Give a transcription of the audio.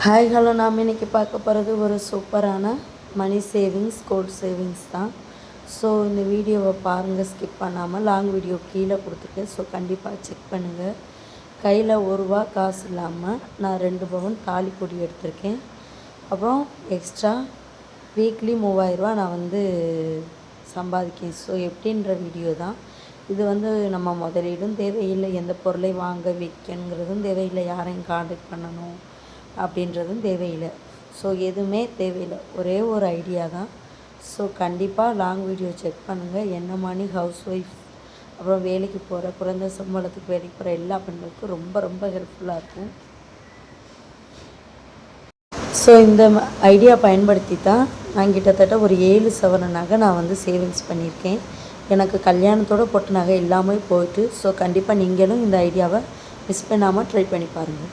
Hi hello நாம் இன்றைக்கி பார்க்க போகிறது ஒரு சூப்பரான மணி சேவிங்ஸ் கோல்ட் சேவிங்ஸ் தான். ஸோ இந்த வீடியோவை பாருங்கள், ஸ்கிப் பண்ணாமல். லாங் வீடியோ கீழே கொடுத்துருக்கேன், ஸோ கண்டிப்பாக செக் பண்ணுங்கள். கையில் ரூபா காசு இல்லாமல் நான் 2 பவுன் தாலி கொடி எடுத்திருக்கேன். அப்புறம் எக்ஸ்ட்ரா வீக்லி 3000 நான் சம்பாதிக்கேன். ஸோ எப்படின்ற வீடியோ தான் இது. நம்ம முதலீடும் தேவையில்லை, எந்த பொருளை வாங்க விற்கணுங்கிறதும் தேவையில்லை, யாரையும் காண்டாக்ட் பண்ணணும் அப்படின்றதும் தேவையில்லை. ஸோ எதுவுமே தேவையில்லை, ஒரே ஒரு ஐடியா தான். ஸோ கண்டிப்பாக லாங் வீடியோ செக் பண்ணுங்கள். என்ன மாதிரி ஹவுஸ் ஒய்ஃப், அப்புறம் வேலைக்கு போகிற, குறைந்த சம்பளத்துக்கு வேலைக்கு போகிற எல்லா பெண்களுக்கும் ரொம்ப ரொம்ப ஹெல்ப்ஃபுல்லாக இருக்கும். ஸோ இந்த ஐடியா பயன்படுத்தி தான் நான் கிட்டத்தட்ட ஒரு 7 சவரன் நகை நான் சேவிங்ஸ் பண்ணியிருக்கேன். எனக்கு கல்யாணத்தோடு போட்ட நகை எல்லாமே போயிட்டு. ஸோ கண்டிப்பாக நீங்களும் இந்த ஐடியாவை மிஸ் பண்ணாமல் ட்ரை பண்ணி பாருங்கள்.